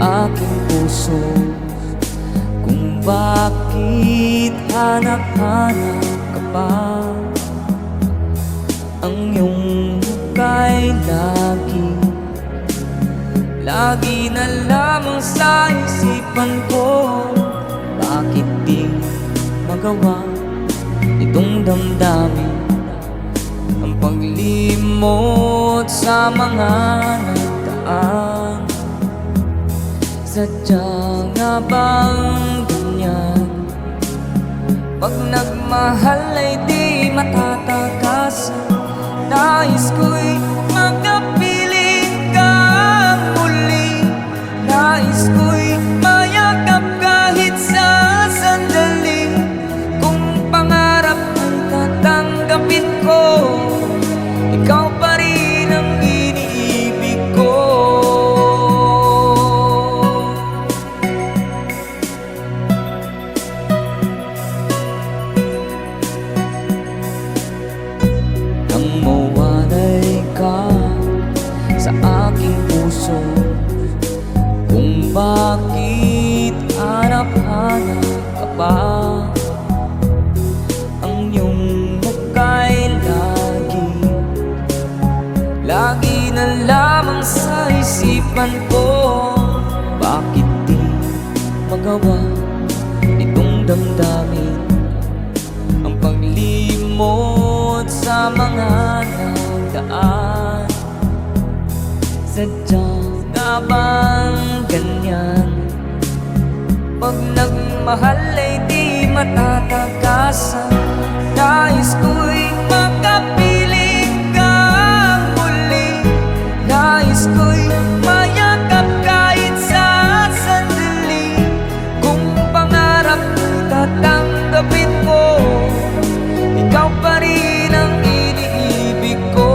aking puso, kung bakit hanap-hanap ka pa. Ang iyong muka'y lagi na lamang sa isipan ko. Bakit di magawa itong damdamin ang paglimot sa mga nagdaan? Sadya nga bang ganyan? Pag nagmahal ay di matatakasan. Nais ko'y makapiling kang muli. Nais ko'y mayakap kahit sa sandali. Kung pangarap ang tatanggapin ko, ikaw pa rin ang iniibig ko. Nang mawalay ka sa aking puso, kung bakit hanap-hanap ka pa. Ang iyong muka'y lagi na lamang sa isipan ko. Bakit di magawa itong damdamin ang paglimot sa mga nagdaan? Sadya nga bang ganyan? Pag nagmahal ay di matatakasan. Nais ko'y makapiling kang muli. Nais ko'y mayakap kahit sa sandali. Kung pangarap tatanggapin ko, ikaw pa rin ang iniibig ko.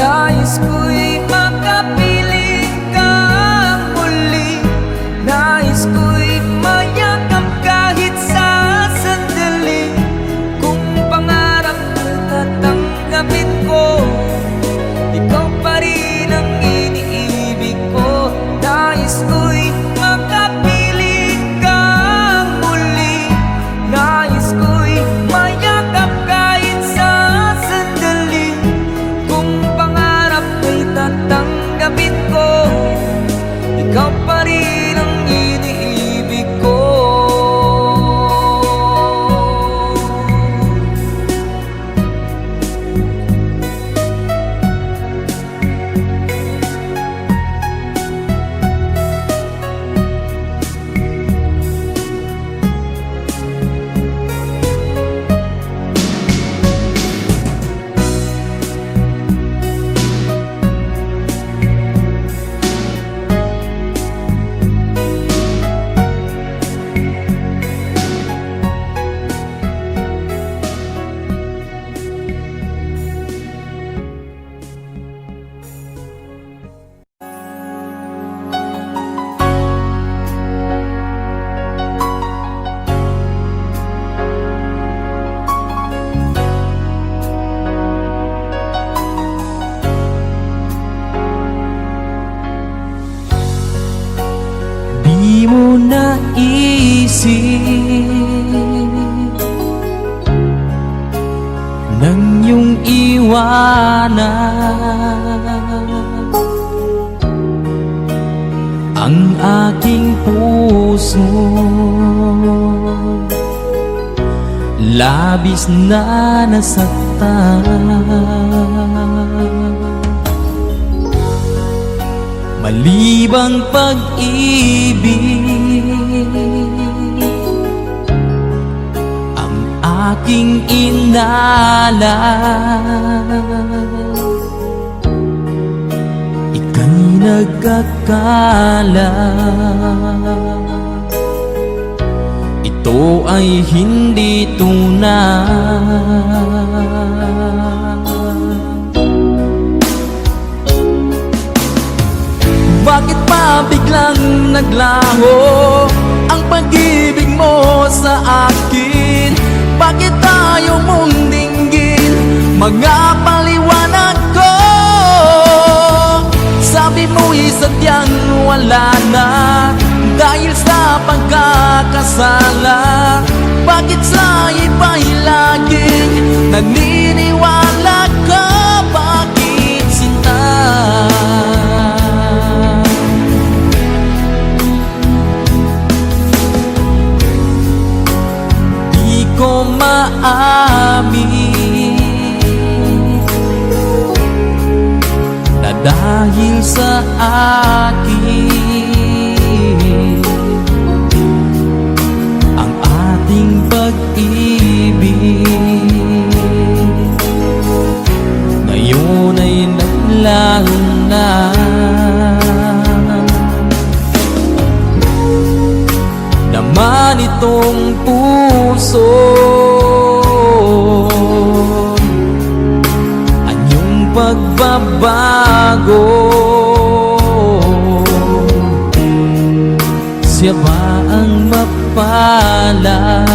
Nais ko'y makapiling kang muli. Nais ko'y mayakap kahit sa sandali. Kung pangarap tatanggapin ko, ikaw pa rin ang iniibig ko. Nais ko'y makapiling kang muli. Nais ko'y mayakap kahit sa sandali. Kung tatanggapin ko, ikaw pa rin ang iniibig ko. Di mo naisip nang iyong iwanan ang aking puso. Labis na nasaktan, malibang pag-ibig aking inalay. Ika'y nagkakala ito ay hindi tunay. Bakit pa biglang naglaho ang pag-ibig mo sa akin? Bakit tayo mong dinggin mga paliwanag ko? Sabi mo'y sadyang wala na dahil sa pagkakasala. Bakit sa iba'y laging naniniwala ka? Bakit sinta? Di ko maamin na dahil sa akin ang ating pag-ibig ngayon ay naglaho na. Naman itong puso anyong pagbabago. Siya ba ang mapalad?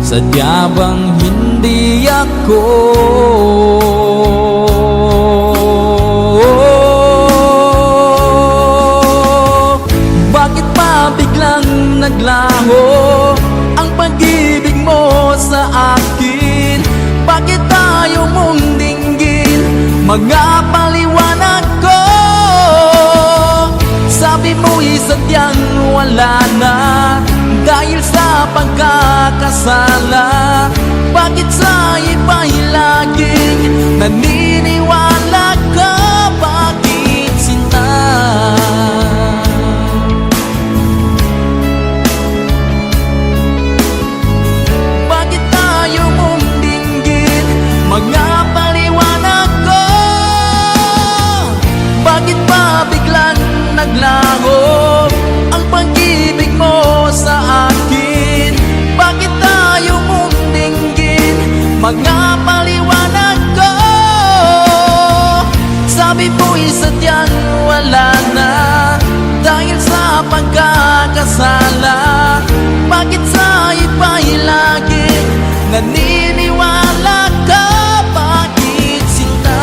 Sadya bang hindi ako? Bakit pa biglang naglaho ang pag-ibig mo sa akin? Bakit tayo mong dinggin mga paliwanag ko? Sabi mo'y sadyang wala na dahil sa pagkakasala. Bakit sa iba'y laging naniniwala ka? Bakit sinta? Bakit tayo mong dinggin mga paliwanag ko? Bakit pa biglang naglaho ang pag-ibig mo sa akin? Bakit tayo mong dinggin mga paliwanag ko? Sabi mo'y sadyang wala na dahil sa pagkakasala. Bakit sa iba'y laging naniniwala ka? Bakit sinta?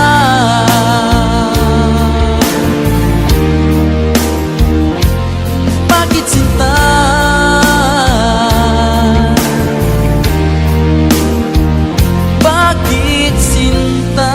Bakit sinta? Bakit sinta?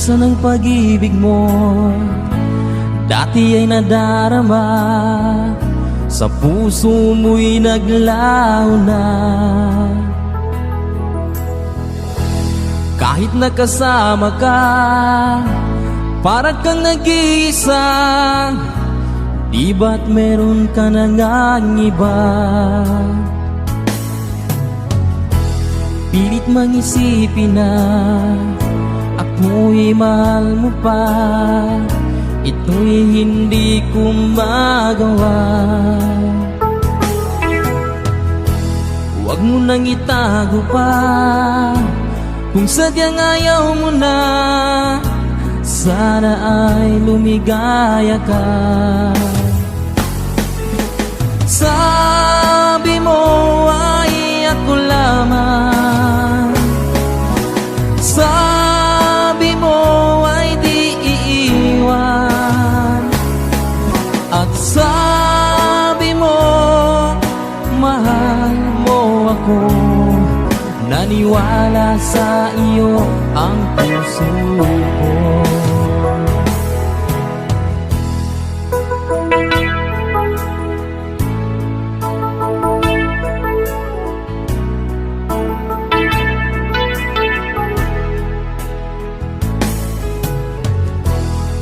Nasaan ang pag-ibig mo? Dati ay nadarama, sa puso mo'y naglaho na. Kahit nakasama ka, parang kang nag-iisa. Di ba't meron ka na ngang iba? Pilit mang isipin na ako'y mahal mo pa. Ito'y hindi ko magawa. Huwag mo nang itago pa kung sadyang ayaw mo na. Sana ay lumigaya ka. Sabi mo ay ako lamang, sabi mo ay di iiwan, at sabi mo mahal mo ako. Naniwala sa iyo ang puso ko.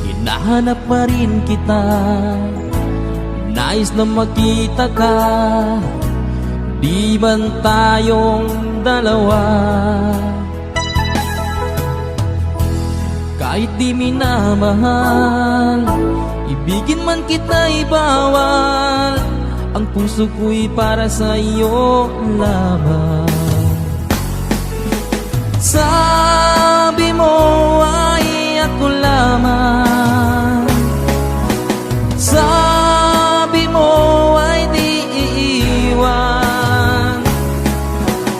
Hinahanap pa rin kita, nais na makita ka. Di man tayong dalawa, kahit di minamahal, ibigin man kita'y bawal. Ang puso ko'y para sa iyo lamang. Sabi mo ay ako lamang, sabi mo ay di iiwan,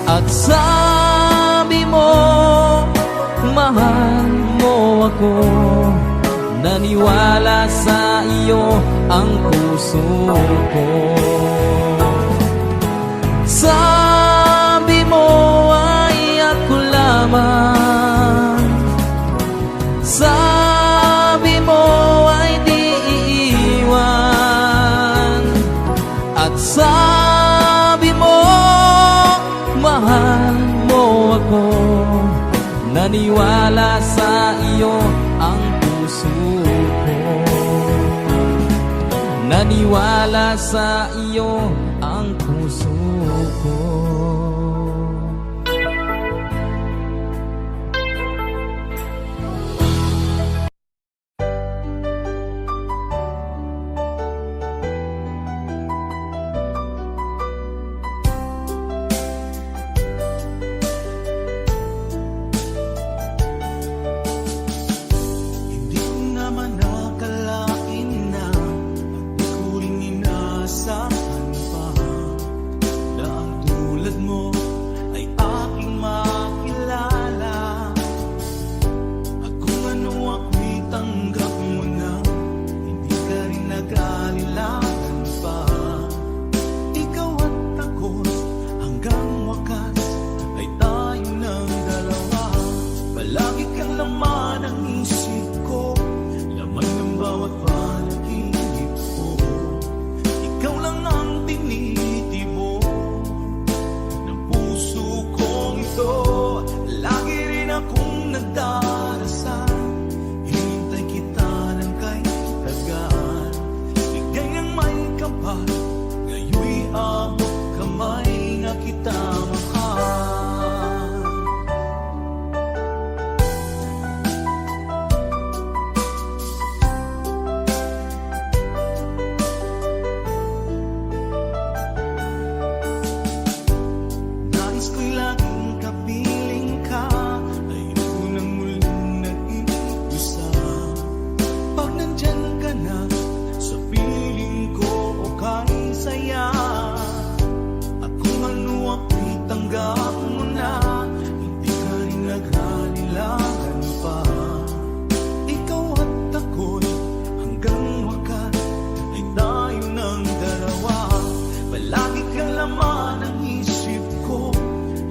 at sabi mo mahal mo ako. Naniwala sa iyo ang puso ko. Sabi mo ay ako lamang, sabi mo ay di iiwan, at sabi mo mahal mo ako. Naniwala sa iyo ang puso ko. Naniwala sa iyo ang puso ko.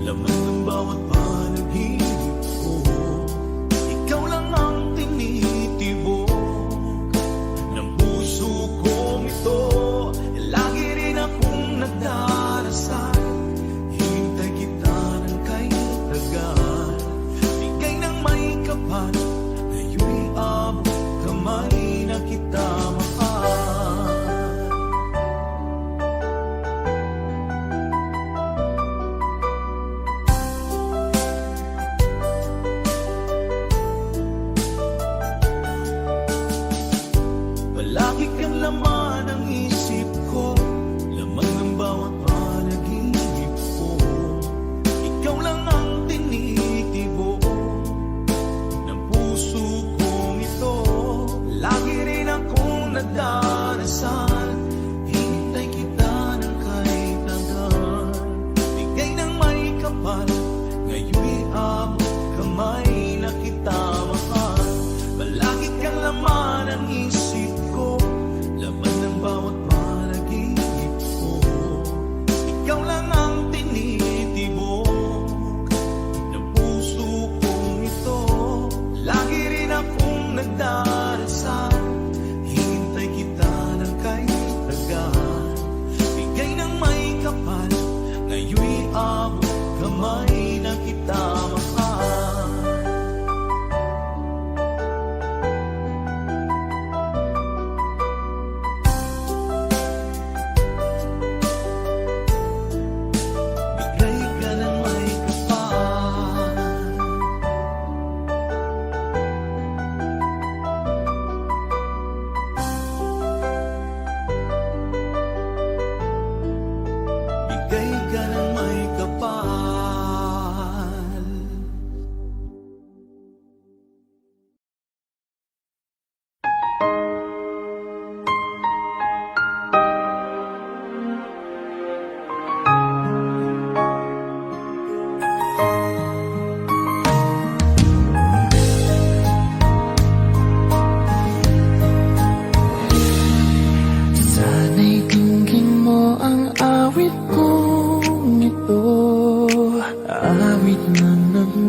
Laman ng bawat panaginip ko, ikaw lang ang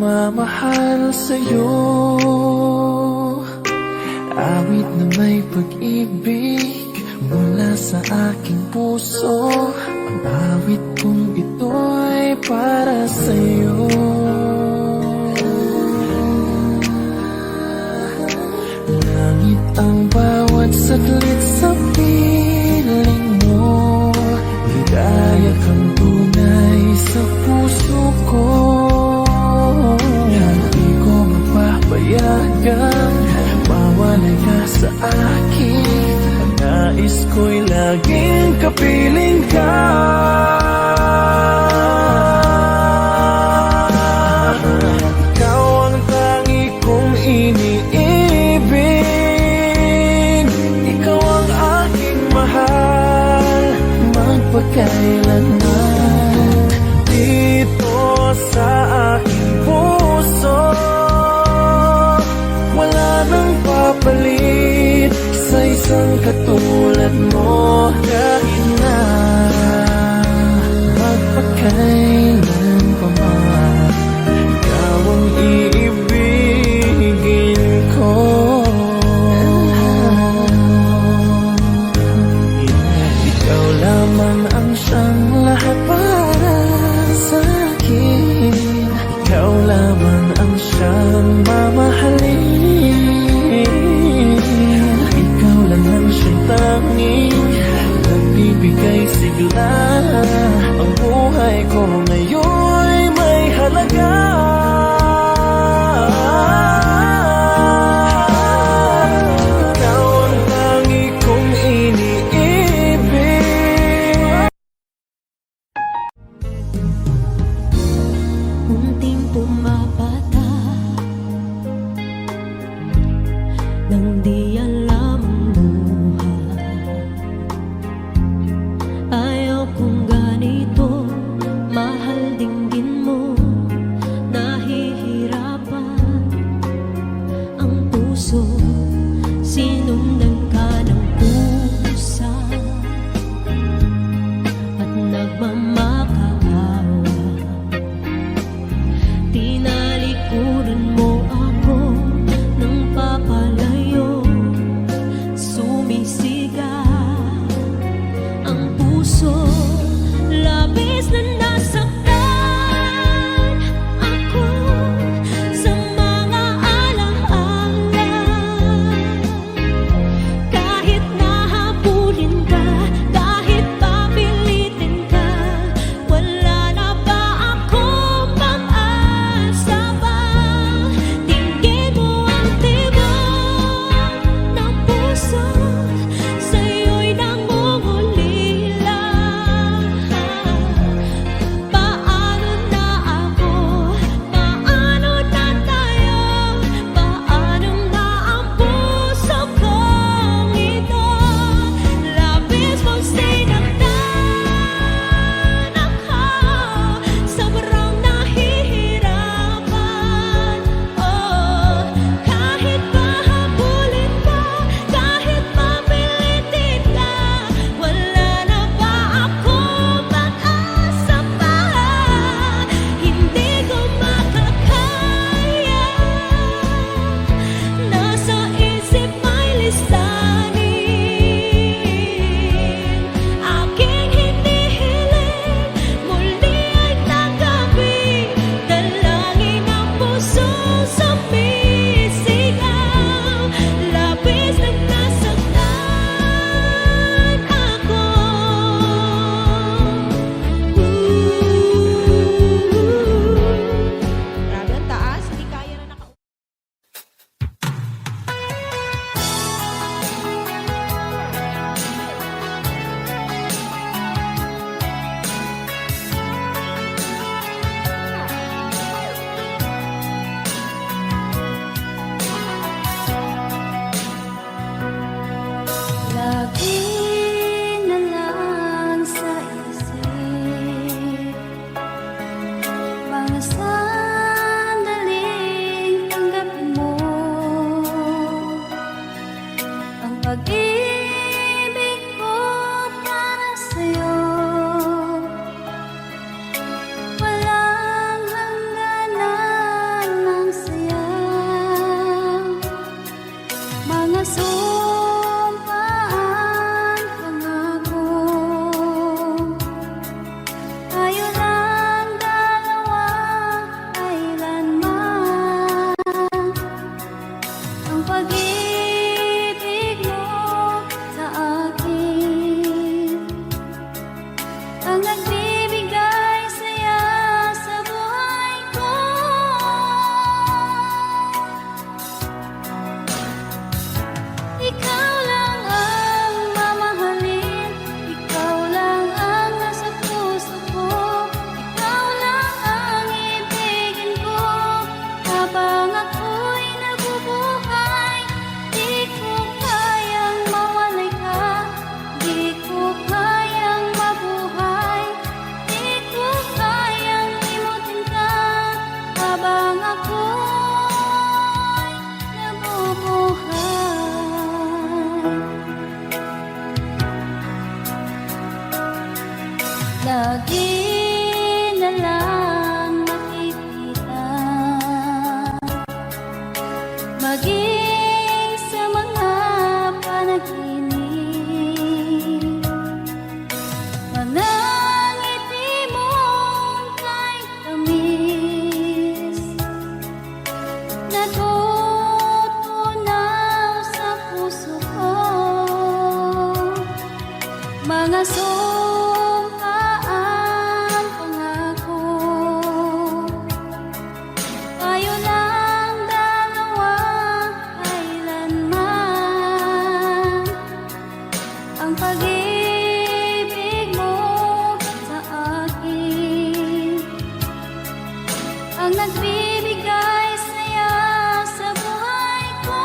nagmamahal sa'yo. Awit na may pag-ibig mula sa aking puso. Ang awit kong ito'y para sa'yo. Langit ang bawat saglit sa piling mo. Ligaya kang tunay sa puso ko. Hindi ko mapapayagang mawalay ka sa akin. Ang nais ko'y laging kapiling ka. Ikaw ang tangi kong iniibig. Ikaw ang aking mahal, magpakailanman. Dito sa aking puso, wala nang papalit sa isang katulad mo. Kahit na magpakailan pa man, ikaw ang iibigin ko. Ikaw lamang ang siyang lahat para sa akin. Ikaw lamang ang siyang mamahalin. Ikaw lang ang siyang tanging nagbibigay sigla. Ang buhay ko ngayon'y may halaga. Ikaw ang tangi kong iniibig. walang makikita. Maging sa mga panaginip, mga ngiti mong kay tamis, natutunaw sa puso ko. Mga sumpaang pangako, tayo lang dalawa kailanman. Ang pag-ibig mo sa akin ang nagbibigay saya sa buhay ko.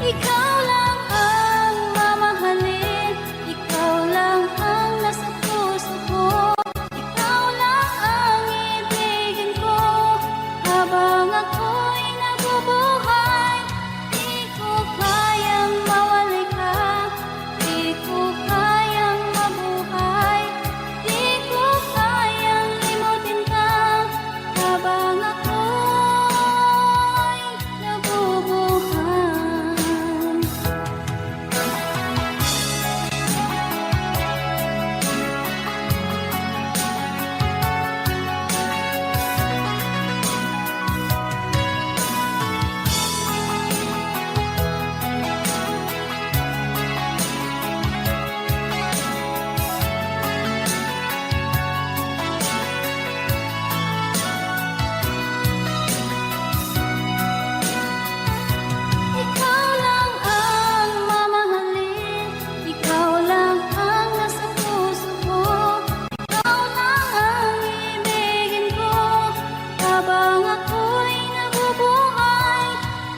Ikaw lang ang mamahalin, ikaw lang ang nasa puso ko. Ikaw lang ang ibigin ko habang ako'y nabubuhay. Di ko kayang mawalay ka, di ko kayang mabuhay, di ko kayang limutin ka habang ako'y nabubuhay. Ikaw lang ang mamahalin, ikaw lang ang nasa puso ko. Ikaw lang ang ibigin ko habang ako'y nabubuhay.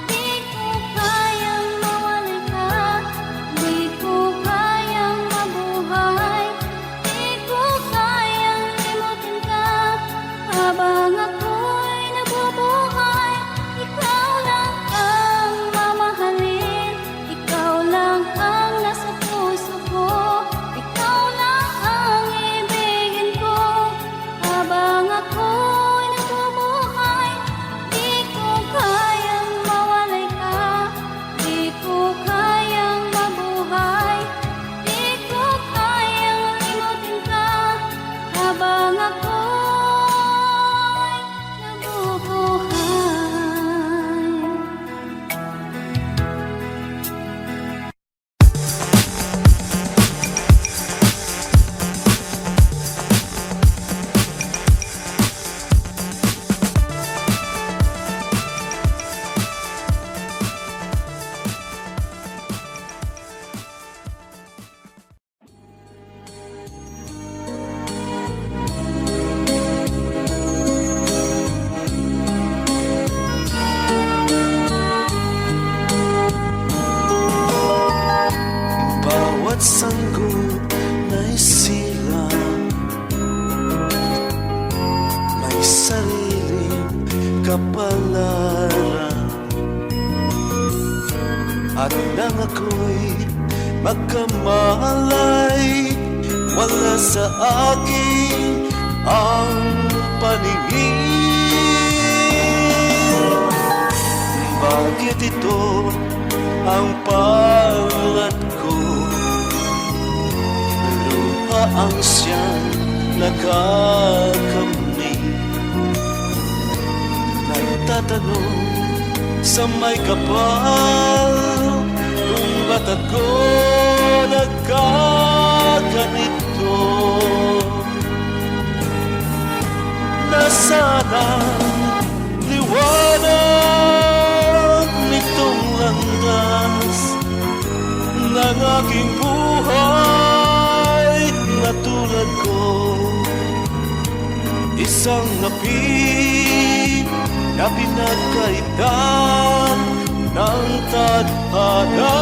Di ko kayang mawalay ka, di ko kayang mabuhay, di ko kayang limutin ka habang ako'y nabubuhay. Ikaw lang ang mamahalin, ikaw lang ang nasa puso ko. Ikaw lang ang ibigin ko habang ako'y nabubuhay. Di ko kayang mawalay ka, di ko kayang mabuhay, di ko kayang limutin ka habang ako'y nabubuhay. Bawat sanggol na'y silang may sariling kapalaran. At nang ako'y magkamalay, wala sa akin ang paningin. Bakit ito ang palad ko? Luha ang siyang nakakamit. Nagtatanong sa may kapal, kung ba't ako nagkaganito? Nasaan ang liwanag nitong landas ng aking buhay na tulad ko? Isang ngapin na pinagkaitan ng tadhana.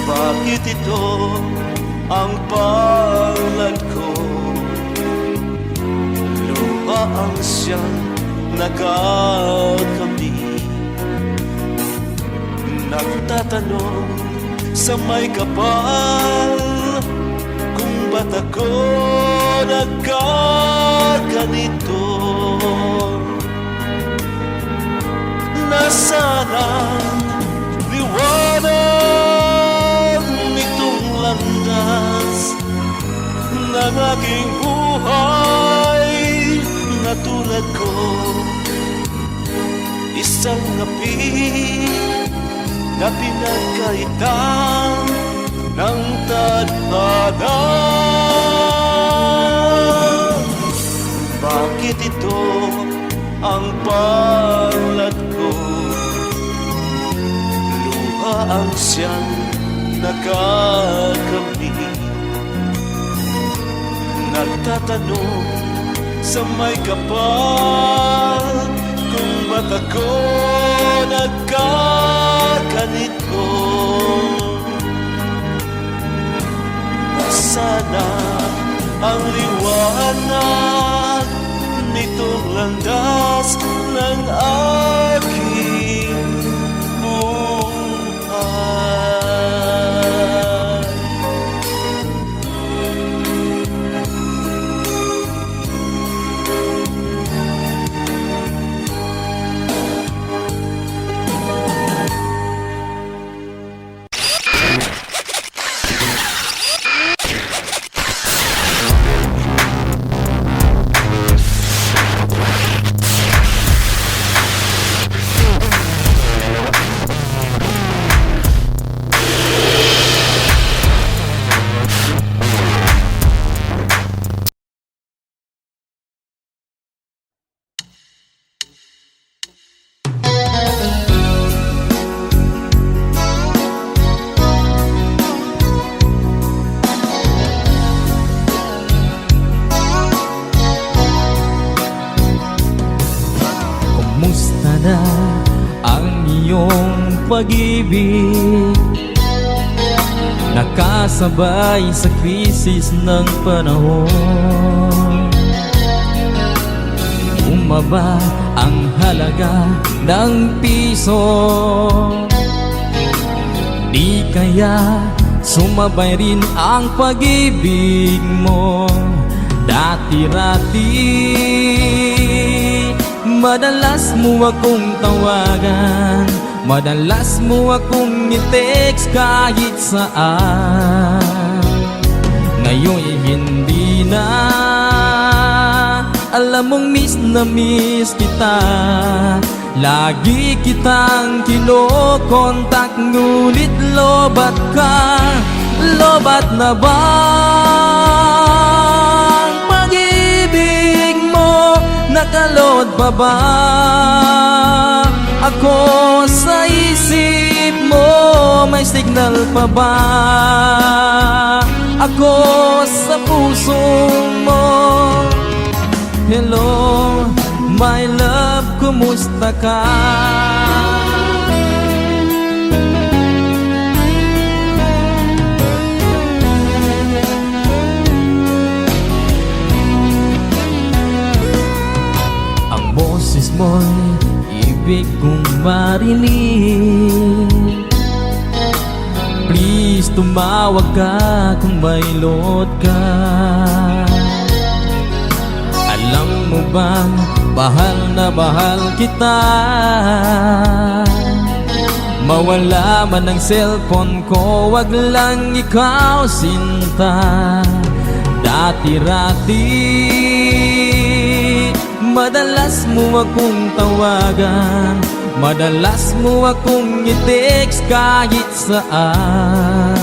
Bakit ito ang palad ko? Luha ang siyang nakakamit. Nagtatanong sa may kapal kung ba't ako nagkaganito. Nasaan ang liwanag nitong landas ng aking buhay na tulad ko? Isang api na pinagkaitan ng tadhana. Bakit ito ang palad ko? Luha ang siyang nakakamit. Nagtatanong sa may kapal kung ba't ako nagkaganito. Nasana ang liwanag nitong landas ng aking buhay. Kumusta na ang iyong pag-ibig? Nakasabay sa krisis ng panahon. Bumaba ang halaga ng piso. Di kaya sumabay rin ang pag-ibig mo? Dati-rati madalas mo akong tawagan, madalas mo akong i-text kahit saan. Ngayon'y hindi na, alam mong miss na miss kita. Lagi kitang kinokontak, ngunit lobat ka. Lobat na ba ang pag-ibig mo? Nakalod pa ba ako sa isip mo? May signal pa ba ako sa puso mo? Hello, my love, kumusta ka? Ang boses mo'y ibig kong marinig. Please, tumawag ka kung may load ka. Alam mo bang bahal na bahal kita? Mawala man ang cellphone ko, wag lang ikaw sinta. Dati-rati madalas mo akong tawagan, madalas mo akong i-text kahit saan.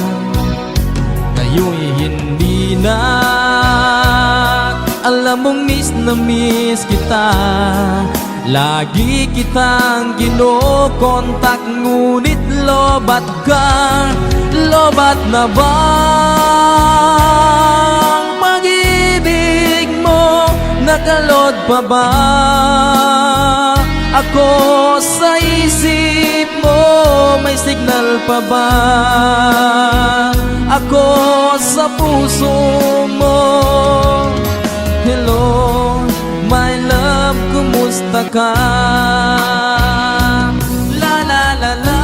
Ngayon'y hindi na, alam mong miss na miss kita. Lagi kitang kinokontak, ngunit lobat ka. Lobat na ba ang pag-ibig mo? Nakalod pa ba ako sa isip mo? May signal pa ba ako sa puso mo? Hello, my love, kumusta ka? La la la la,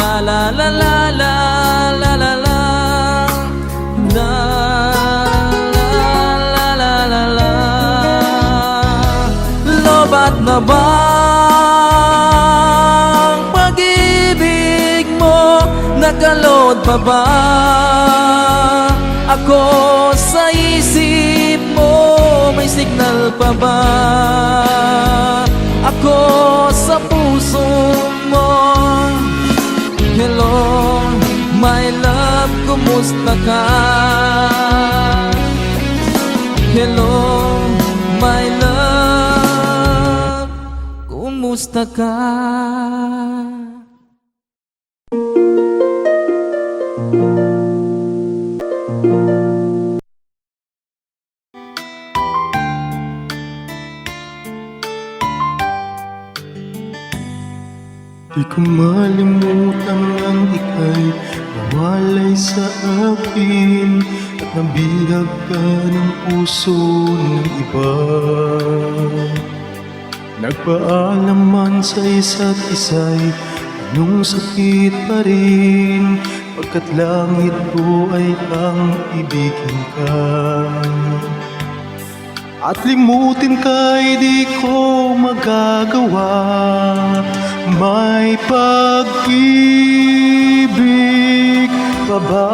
La la la la la la la la. La la la la la la. Lobat na bang pag-ibig mo? Nakalood pa ba ako sa isip mo? May signal pa ba ako sa puso mo? Hello, my love, kumusta ka? Hello, my love, kumusta ka? Di ko malimutan ang ika'y nawalay sa akin at nabihag ka ng puso ng iba. Nagpaalam man sa isa't isa'y anong sakit pa rin, pagkat langit ko ay ang ibigin ka. At limutin ka'y di ko magagawa. May pag-ibig pa ba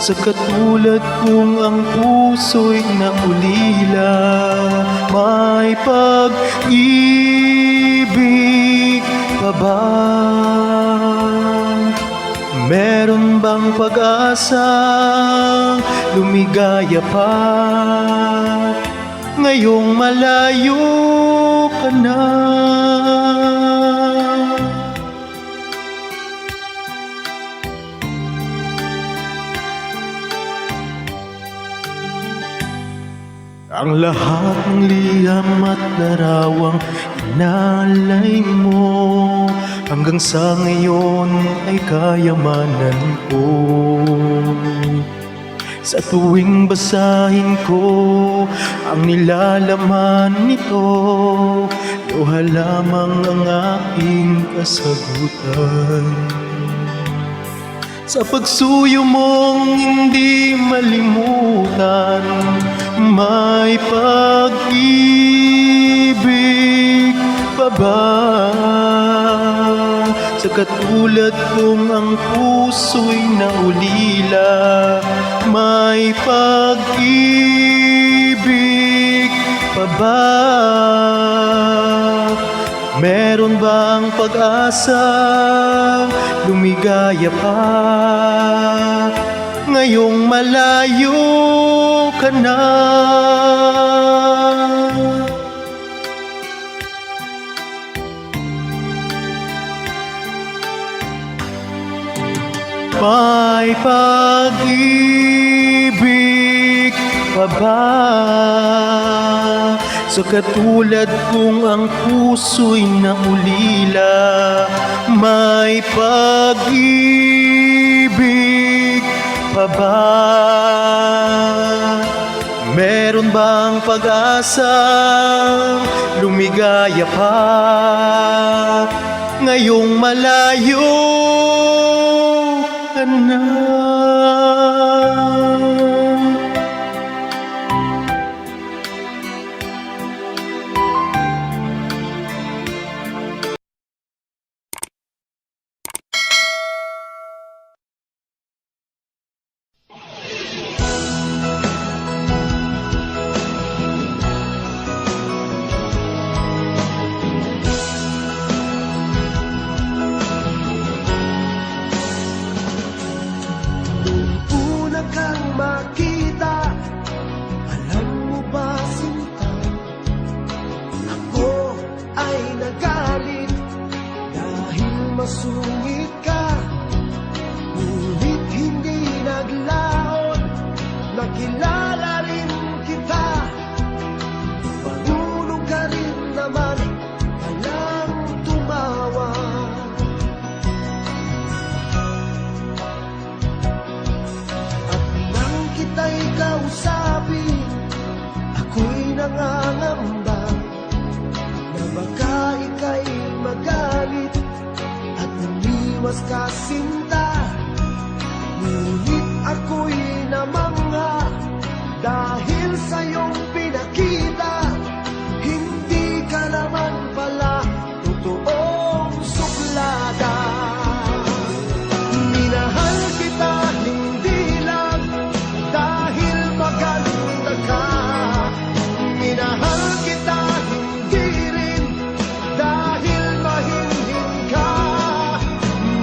sa katulad kong ang puso'y naulila? May pag-ibig pa ba? Meron bang pag-asa lumigaya pa ngayong malayo ka na? Ang lahat ng liham at larawang inalay mo hanggang sa ngayon ay kayamanan ko. Sa tuwing basahin ko ang nilalaman nito, luha lamang ang aking kasagutan. Sa pagsuyo mong hindi malimutan, may pag-ibig pa ba sa katulad kong ang puso'y naulila? May pag-ibig pa ba? Meron bang pag-asa lumigaya pa ngayong malayo ka na? May pag-ibig pa ba sa katulad kong ang puso'y naulila? May pag-ibig pa ba? Meron bang pag-asa lumigaya pa ngayong malayo ka na? Masungit ka, ngunit hindi naglaon. Nakilala rin kita, marunong ka rin naman, walang tumawa. At nang kita'y kausapin, ako'y nangangamba na baka ika'y magalit mas kasinta. Ngunit ako'y namangha dahil sa iyong pinakita. Hindi ka naman pala totoong suplada. Minahal kita hindi lang dahil maganda ka. Minahal kita hindi rin dahil mahinhin ka.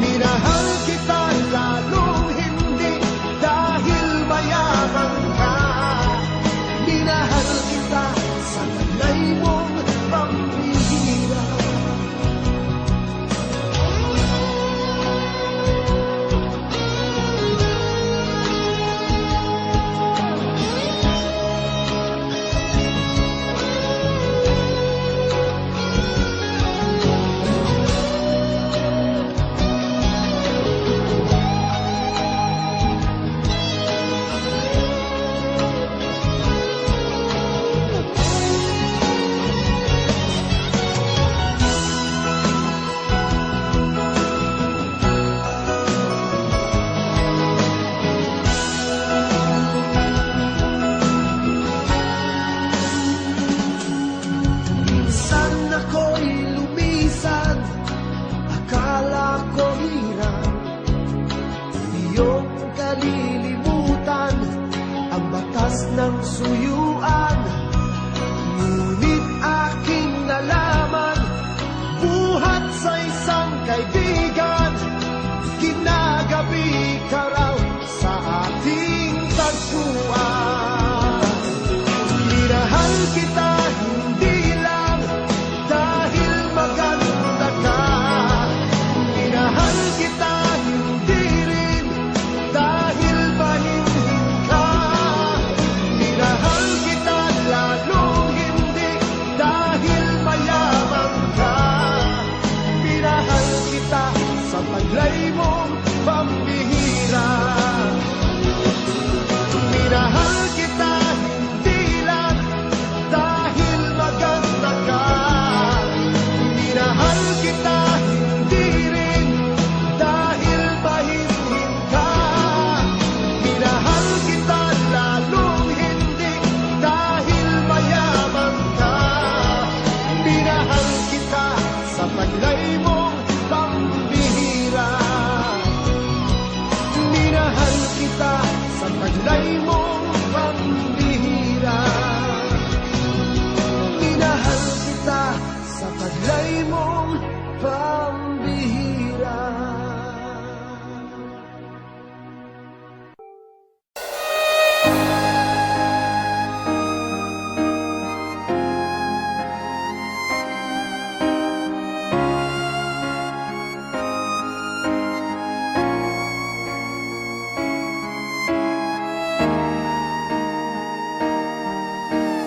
Minahal kita lalong hindi dahil mayaman ka. Minahal kita sa tanay mong pambihira. Minsan ako'y lumisan, akala ko hirap iyong kalilimutan ang batas ng suyuan. Ngunit aking nalaman, buhat sa isang kaibigan, ginagabi ka raw sa ating tagpuan. Minahal kita hindi lang dahil maganda ka. Minahal kita hindi rin dahil mahinhin ka. Minahal kita lalong hindi dahil mayaman ka. Minahal kita sa taglay mong pambihira. Minahal kita hindi lang dahil maganda ka. Minahal kita hindi rin dahil mahinhin ka. Minahal kita lalong hindi dahil mayaman ka. Minahal kita sa taglay mong pambihira. Minahal kita sa taglay mong pambihira. Minahal kita sa taglay mong pambihira.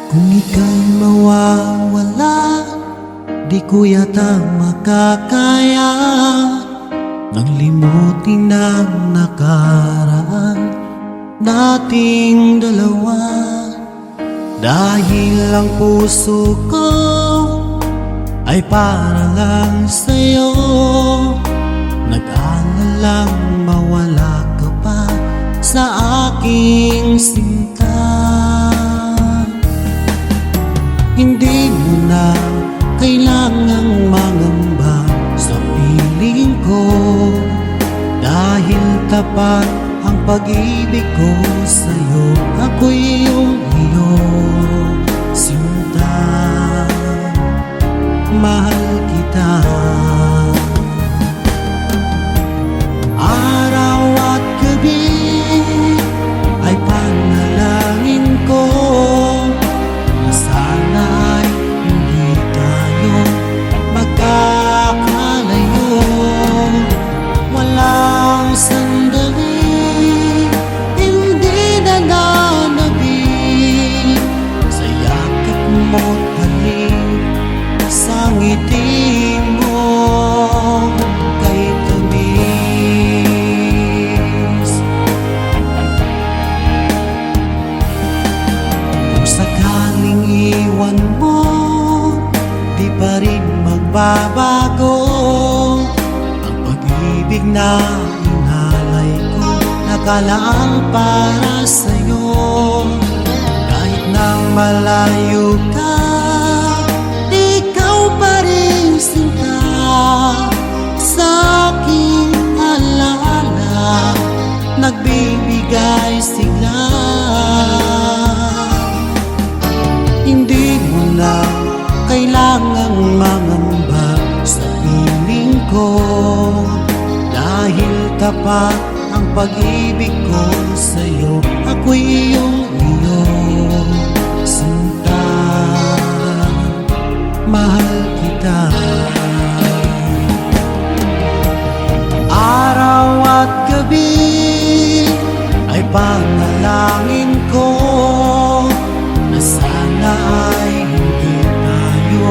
Kung ika'y mawawala, di ko yata makakaya nang limutin ang nakaraan nating dalawa. Dahil ang puso ko ay para lang sa'yo, nag-aalalang mawala ka pa sa aking sinta. Hindi mo na kailangang mangamba sa piling ko, dahil tapat ang pag-ibig ko sa'yo. Ako'y iyong sinta, mahal kita. Araw at gabi ay panalangin ko na sana ay hindi tayo magkakalayo. Walang sandali hindi nananabik sa yakap mo't halik, sa ngiti na inalay ko, nakalaang para sa'yo. Kahit nang malayo ka, ikaw pa rin sinta sa aking alaala, nagbibigay sigla. Hindi mo na kailangang mangamba sa piling ko, dahil tapat ang pag-ibig ko sa'yo. Ako'y iyong sinta, mahal kita. Araw at gabi ay panalangin ko na sana ay hindi tayo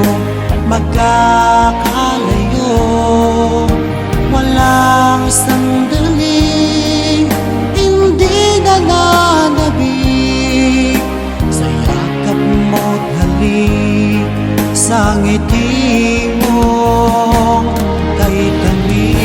magkakalayo. Walang sandaling hindi nananabik sa yakap mo't halik, sa ngiti mong kay tamis.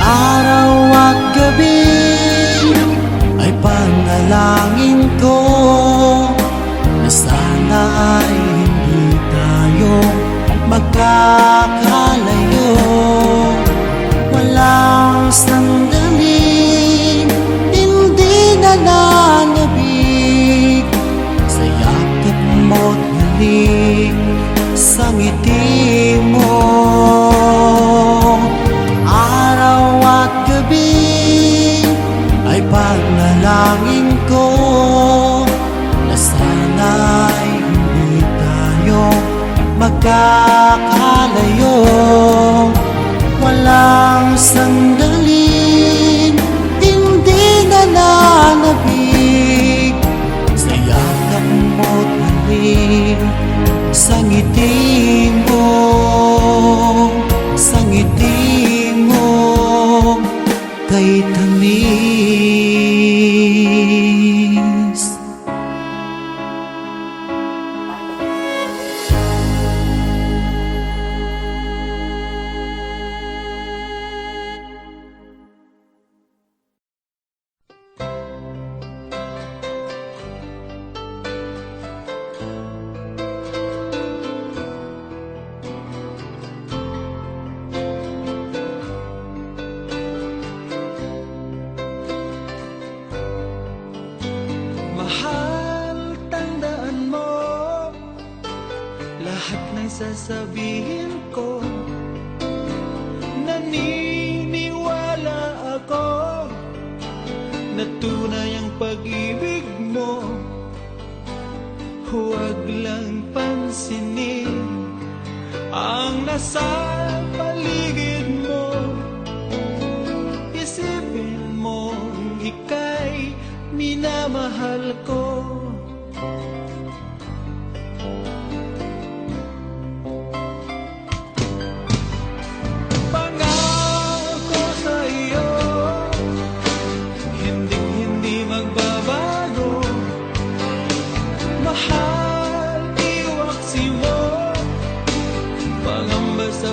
Araw at gabi ay panalangin ko na sana ay hindi tayo magkakalayo. Walang sandaling hindi nananabik sa yakap mo't halik, sa ngiti mo. Araw at gabi ay panalangin ko na sana ay hindi tayo magkakalayo. Walang sandaling hindi nananabik sa yakap mo't halik, sa ngiti mo, sa ngiti mo kay tamis. Mahal, tandaan mo lahat ng sasabihin ko. Naniniwala ako na tunay ang pag-ibig mo. Huwag lang pansinin ang nasa paligid mo. Isipin mo ika'y minamahal ko. Pangako sa iyo, hindi magbabago. Mahal, iwaksi mo, pangamba sa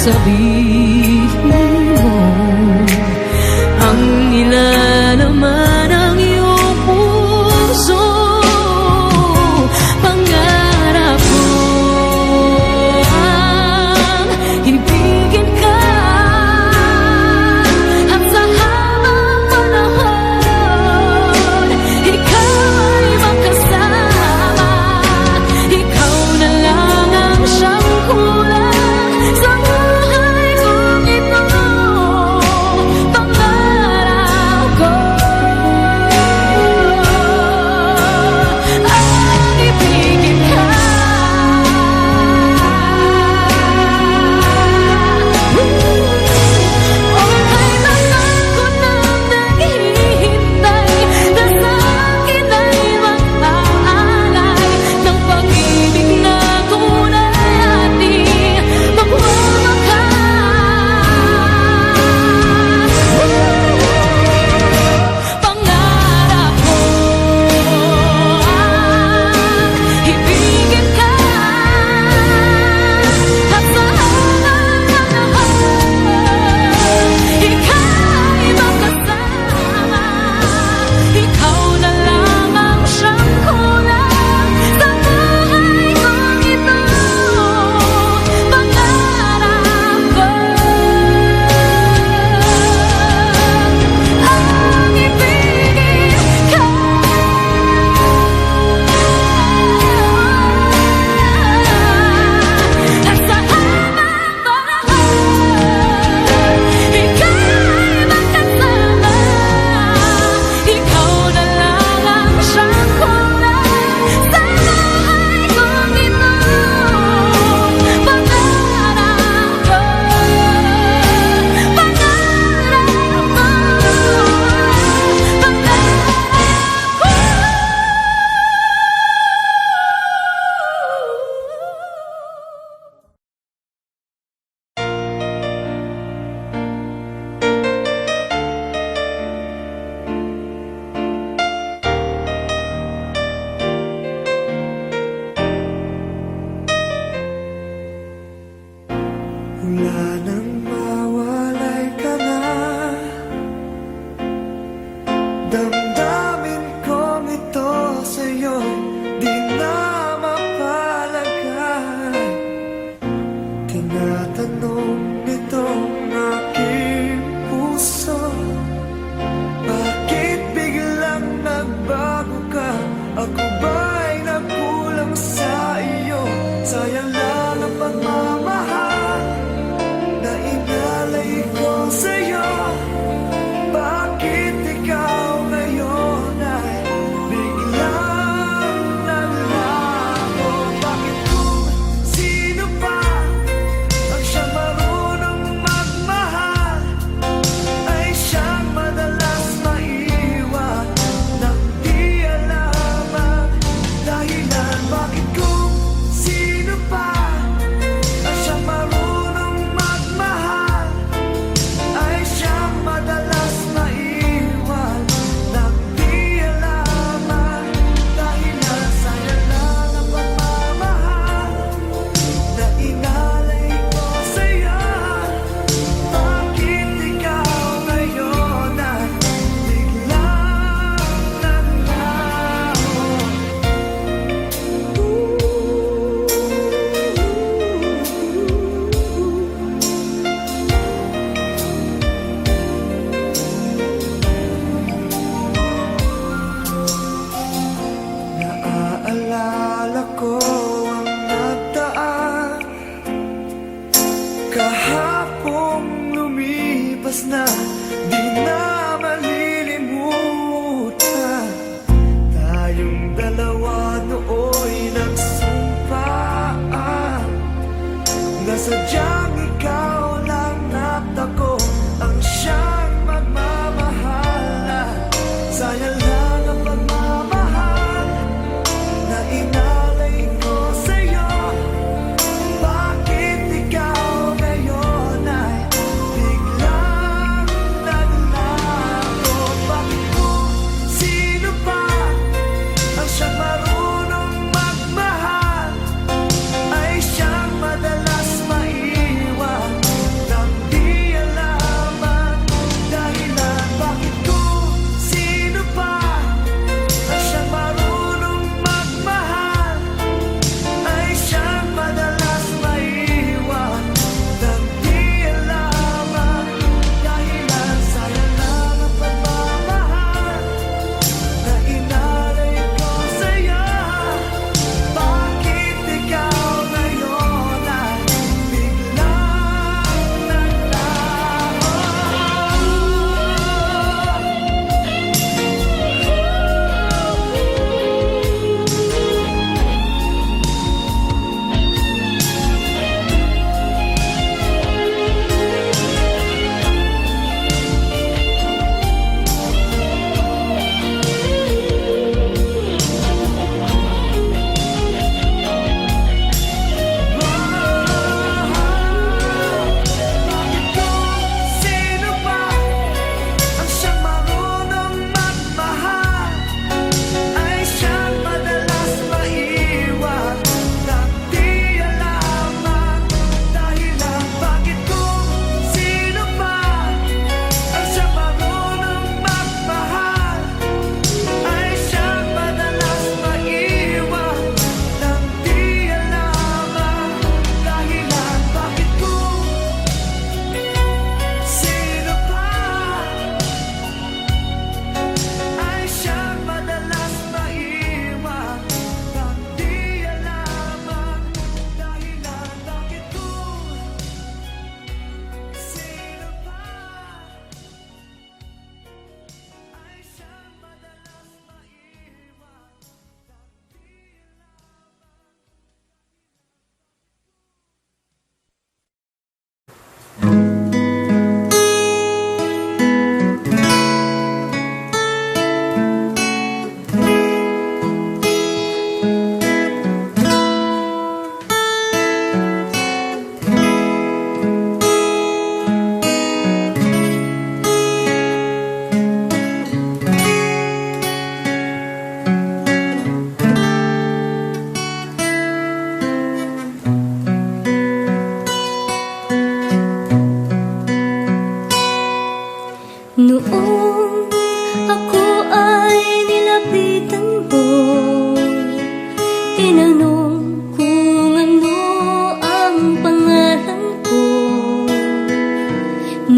sabihin mo ang nilalaman ng iyong puso. Pangarap ko ang ibigin ka at sa habang panahon ikaw ay makasama. Ikaw na lang ang siyang kulang sa buhay kong ito. Pangarap ko ang ibigin ka. Okay tagal ko nang naghihintay na sa akin ay mag-aalay ng pag-ibig na tunay ating magwawakas. Pangarap ko ang ibigin ka at sa habang panahon ika'y makasama. Ikaw na lang ang siyang kulang sa buhay kong ito. Pangarap ko ang ibigin ka at sa habang panahon ika'y makasama. Ikaw na lang ang siyang kulang sa buhay kong ito. Pangarap ko, Mula nang mawalay ka na, damdamin kong ito sa'yo di na mapalagay. Tinatanong nitong aking puso, bakit biglang nagbago ka? Ako ba'y nagkulang sa iyo? Sayang lang ang pagmamahal na inalay ko sa'yo. Bakit ikaw ngayon ay biglang naglaho? Bakit kung sino pa ang siyang marunong magmahal ay siyang madalas maiwan nang di alam ang dahilan? Bakit kung sino pa ang siyang marunong magmahal ay siyang madalas maiwan nang di alam ang dahilan? Sayang lang ang pagmamahal na inalay ko sa'yo. Bakit ikaw ngayon ay biglang naglaho? Naaalala ko ang nagdaan kahapong lumipas na, di na malilimutan. Tayong dalawa nooy nagsumpaan na sadyang ikaw lang natako ang siyang magmamahalan. Sayang lang ang pagmamahal na inalay ko sa'yo. Bakit ikaw ngayon ay biglang naglaho? Bakit kung sino pa ang siyang marunong magmahal ay siyang madalas maiwan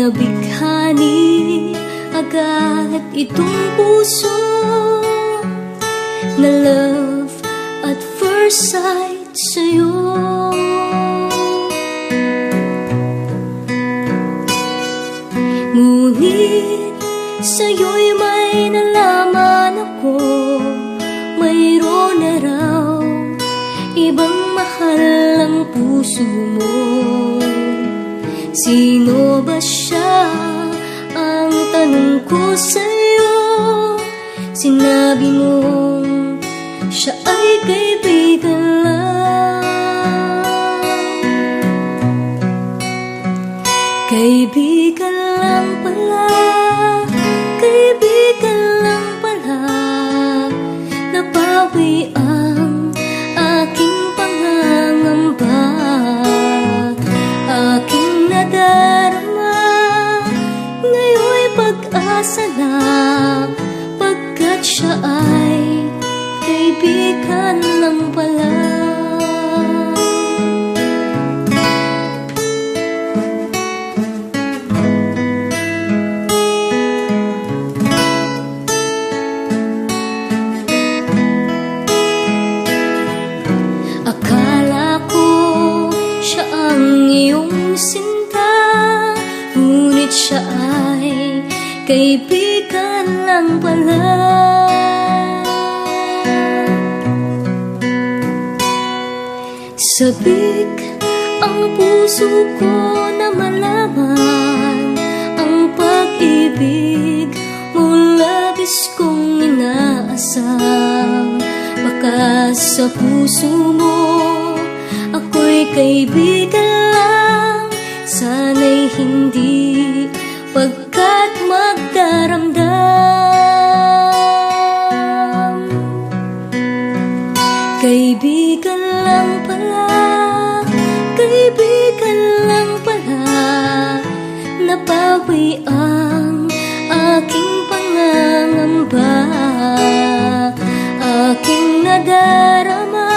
nabighani agad itong puso na love at first sight sa'yo. Ngunit sa'yo'y may nalaman ako, mayroon na raw ibang mahal ang puso mo. Sino ba siya? Ang tanong ko sa'yo. Sinabi mo siya ay kaibigan lang. Kaibigan lang pala, kaibigan lang pala. Nabawi ang aking pangangamba, aking nadarama. Ngayon'y pag-asa na, pagkat siya ay kaibigan lang pala. Akala ko siya ang iyong sinta, ngunit siya ay kaibigan lang pala. Sabik ang puso ko na malaman ang pag-ibig mo, labis kong inaasam. Baka sa puso mo ako'y kaibigan lang, sana'y hindi, pagkat magdaramdam. Kaibigan lang pala, kaibigan lang pala. Nabawi ang aking pangangamba, aking nadarama.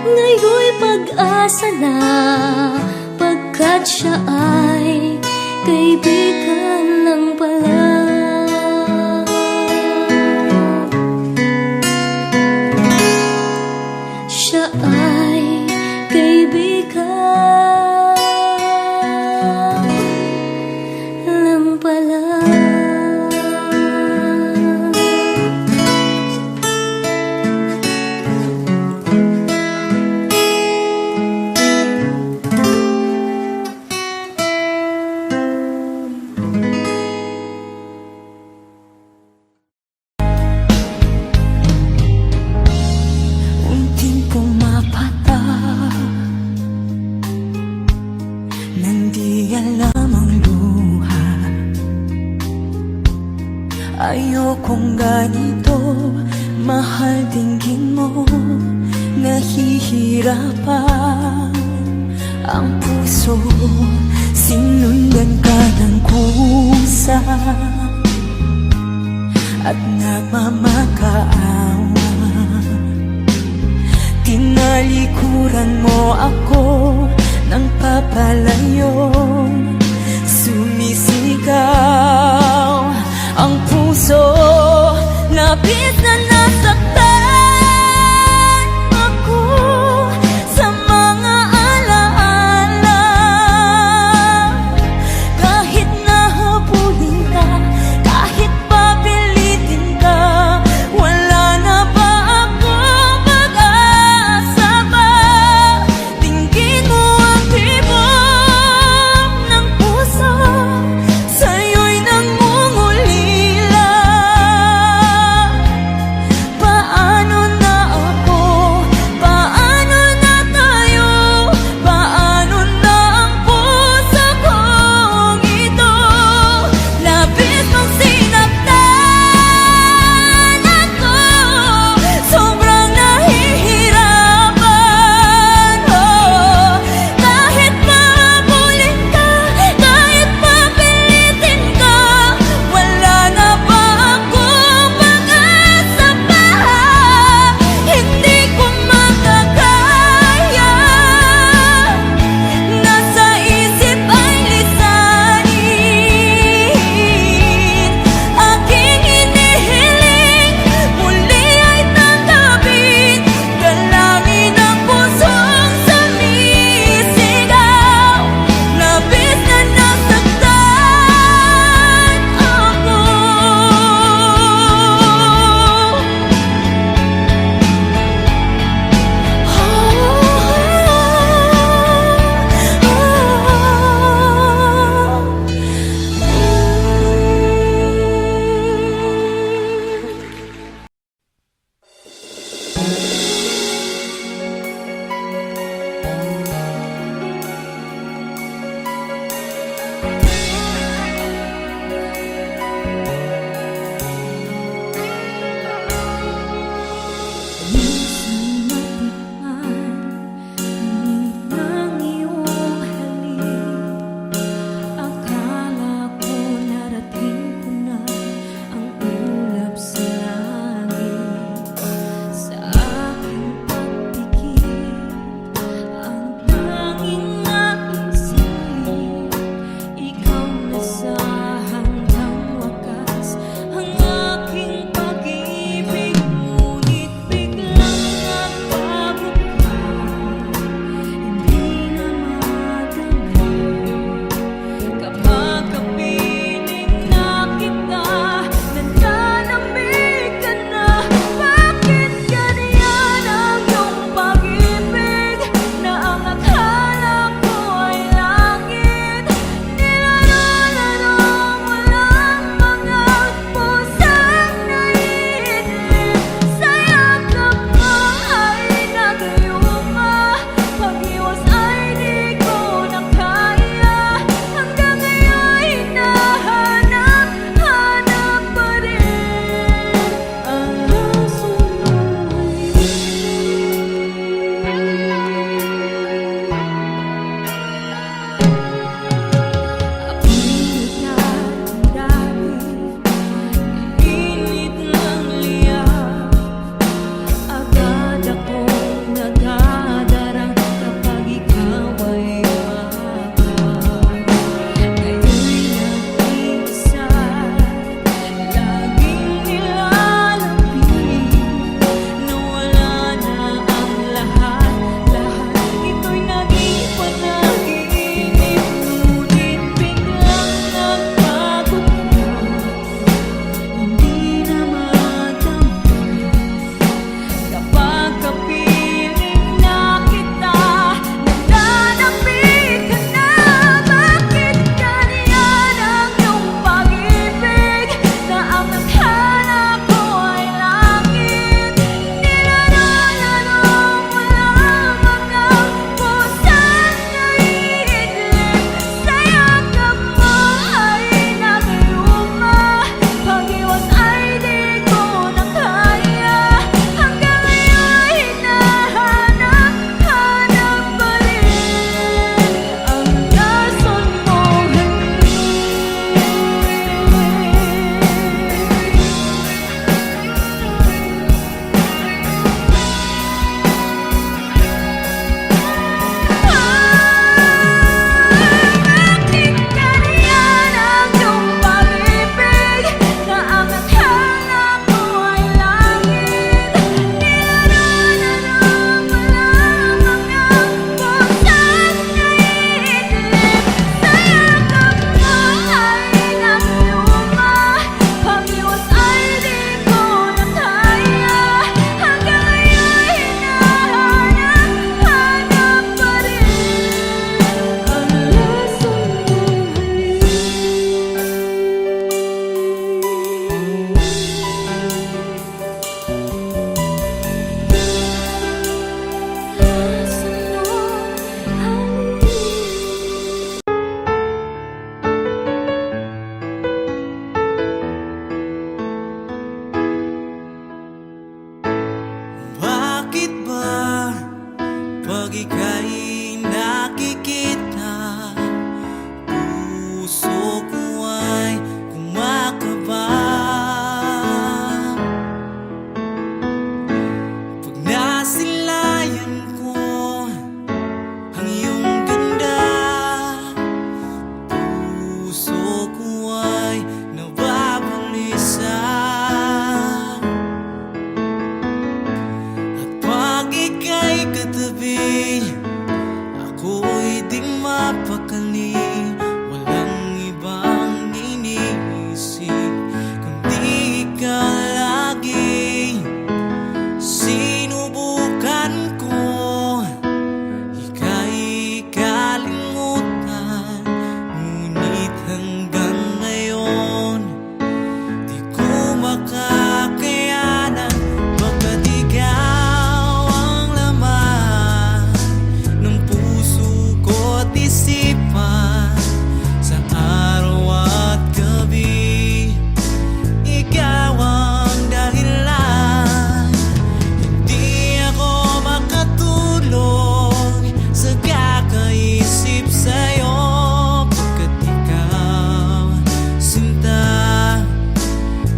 Ngayon'y pag-asa na, pagkat siya ay kaibigan lang pala. Siya ay kaibigan lang pala. Unting pumapatak nang di alam ang luha. Ayokong ganito, mahal, dinggin mo. Nahihirapan ang puso, sinundan ka ng kusa at nagmamakaawa. Tinalikuran mo ako ng papalayo, sumisigaw ang puso, labis na nasaktan ako sa mga alaala. Kahit nahabulin ka, kahit papilitin ka, wala na ba akong pag-asa ba? Tingin mo ang tibok mapakali, walang ibang iniisip kundi ikaw lagi. Sinubukan ko ika'y kalimutan, ngunit hanggang ngayon di ko makakayanan. Baga't ikaw ang laman ng puso ko't isipan, sa araw at gabi ikaw ang dahilan. Hindi ako makatulog sa kakaisip sa'yo, pagkat ikaw, sinta,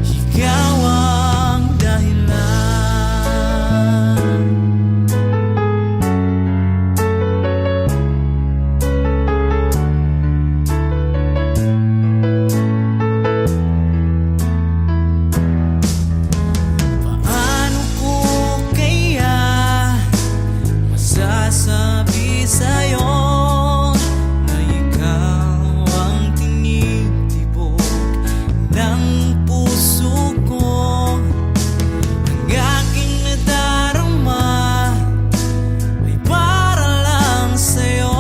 ikaw ang dahilan. Paano ko kaya masasabi sa'yo na ikaw ang tinitibok ng puso ko? Ang aking nadarama ay para lang sa'yo.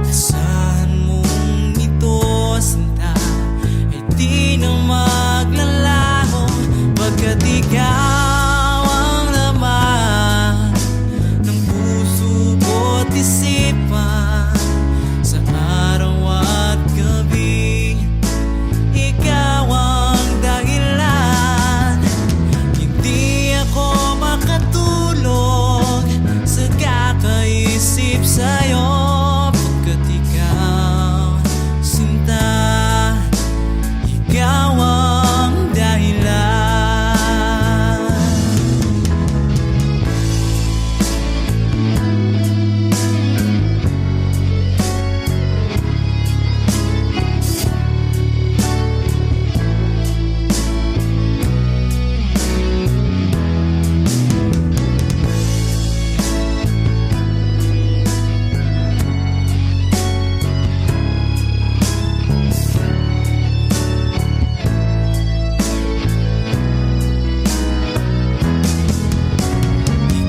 Asahan mong ito, sinta, ay di na maglalaho, pagkat ikaw ang laman ng puso ko't isipan, sa araw at gabi ikaw ang dahilan. Hindi ako makatulog sa kakaisip sa'yo, pagkat ikaw, sinta, ikaw ang dahilan.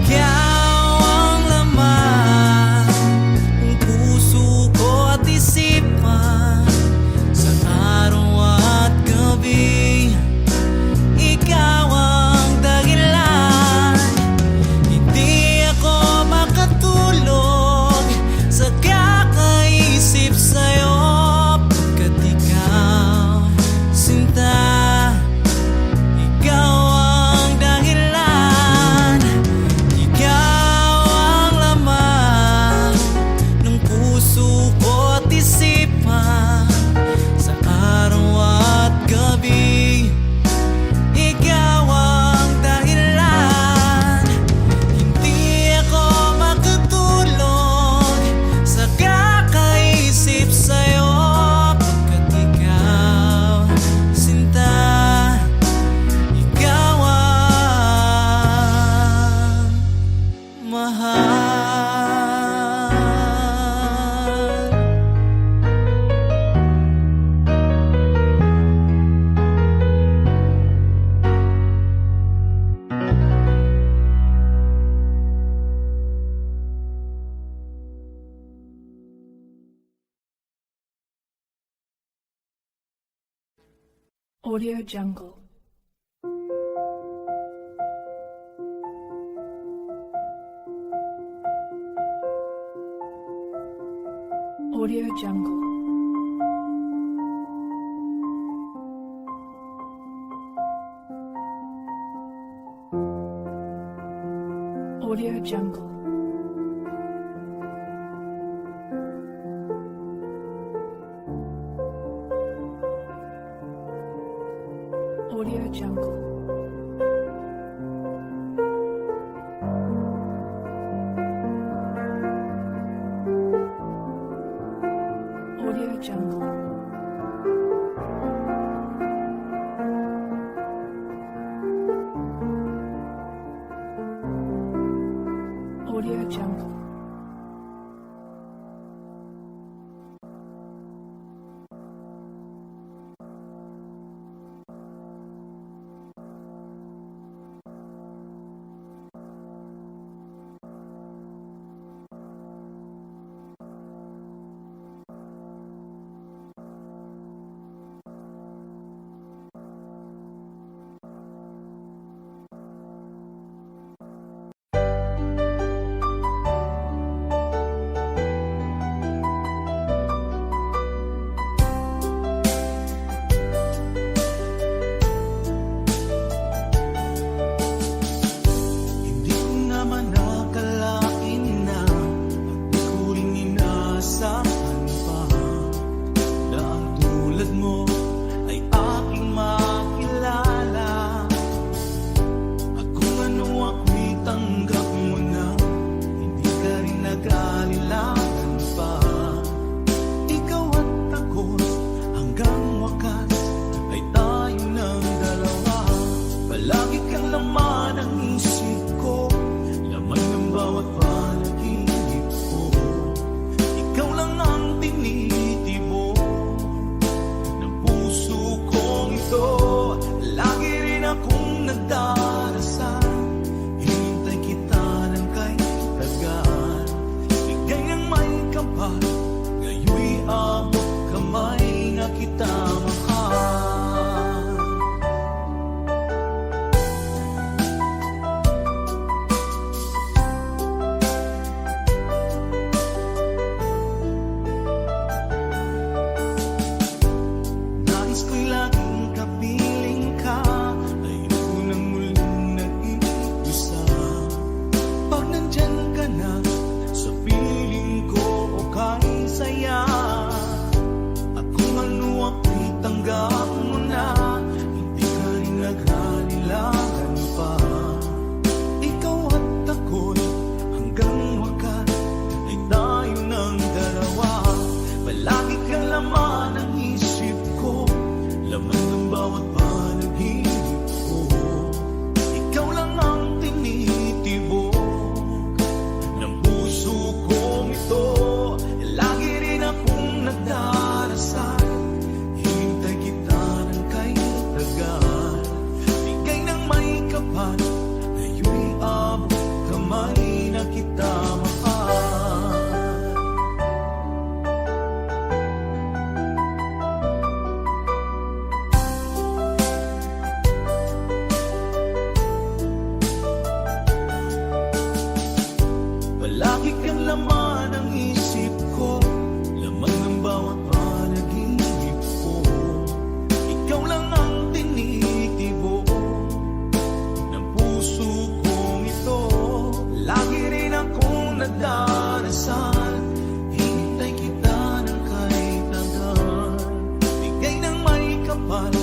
Ikaw ang laman ng puso ko't isipan, sa araw at gabi ikaw ang dahilan. Hindi ako makatulog sa kakaisip sa'yo, pagkat ikaw, sinta, ikaw ang dahilan. Ikaw ang laman ng puso ko't isipan, sa araw at gabi ikaw ang dahilan. Hindi ako makatulog sa kakaisip sa'yo, pagkat ikaw, sinta, ikaw ang mahal. Audio Jungle. Audio Jungle. Audio Jungle. Audio Jungle. Audio Jungle. Audio Jungle. Ngayon'y abot kamay na kita mahal. Nais ko'y laging kapiling ka, ay unang muling nag-iisa. Pag nandyan ka na sa piling ko, o kahit saya, at kung ano ako'y tanggap mo na, hindi ka rin nagranilagan pa. Ikaw at ako'y hanggang wakas ay tayo ng dalawa. Palagi ka laman ng isip ko, laman ng bawat panaginip ko. Ikaw lang ang tinitibok ng puso kong ito. Lagi rin akong nagdarasal, hintay kita ng kay tagal. Bigay ng may kapal, ngayon'y abot kamay na kita mahal. Palagi kang laman ng isip ko, laman ng bawat panaginip ko. Ikaw lang ang tinitibok ng puso kong ito. Lagi rin akong nagdarasal, hintay kita ng kay tagal. Bigay ng may kapal,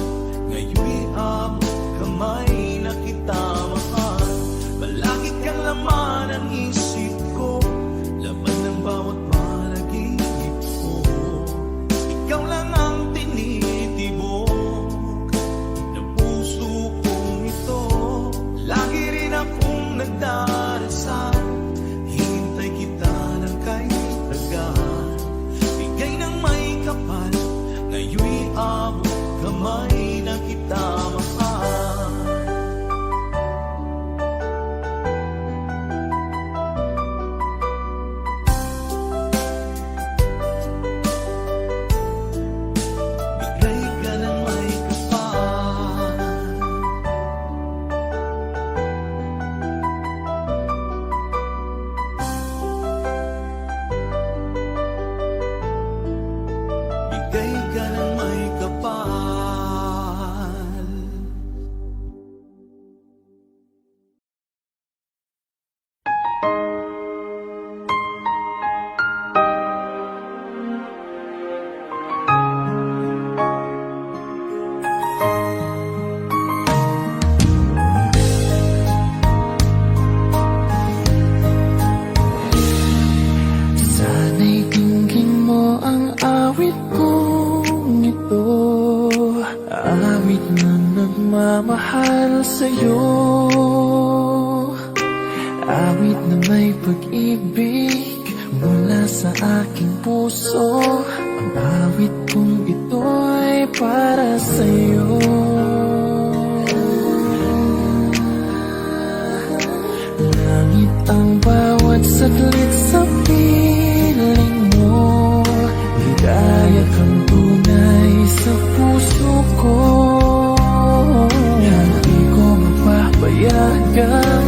ngayon'y abot kamay na kita mahal. Palagi kang laman ng isip ko, laman ng bawat panaginip ko. Ikaw lang ang tinitibok ng puso kong ito. Lagi rin akong nagdarasal, hintay kita ng kay tagal. Bigay ng may kapal, ngayon'y abot kamay na kita mahal. Bigay ka ng may kapal. Bigay ka ng may kapal. Sana'y dinggin mo ang awit kong ito, awit na nagmamahal sa'yo, awit na may pag-ibig mula sa aking puso. Ang awit kong ito'y para sa'yo. Langit ang bawat saglit sa piling mo, ligaya kang tunay sa puso ko. Hindi ko mapapayagan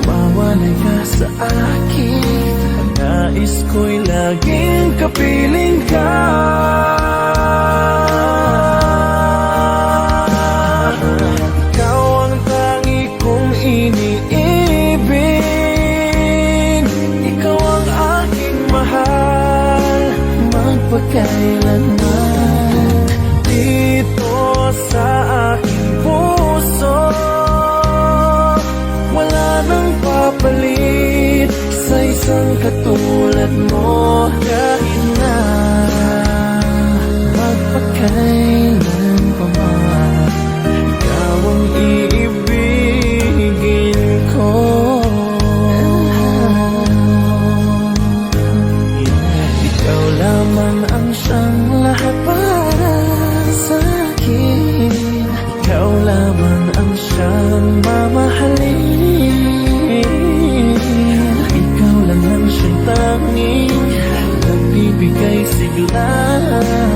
mawalay ka sa akin. Ang nais ko'y laging kapiling ka. Ikaw ang tangi kong iniibig, ikaw ang aking mahal, magpakailanman. Dito sa aking puso, wala nang papalit sa isang katulad mo. Kahit na magpakailan pa man, ikaw ang iibigin ko. Ikaw lamang ang siyang lahat para sa akin. Ikaw lamang ang siyang mamahalin. Ikaw lang ang siyang tanging nagbibigay sigla lang.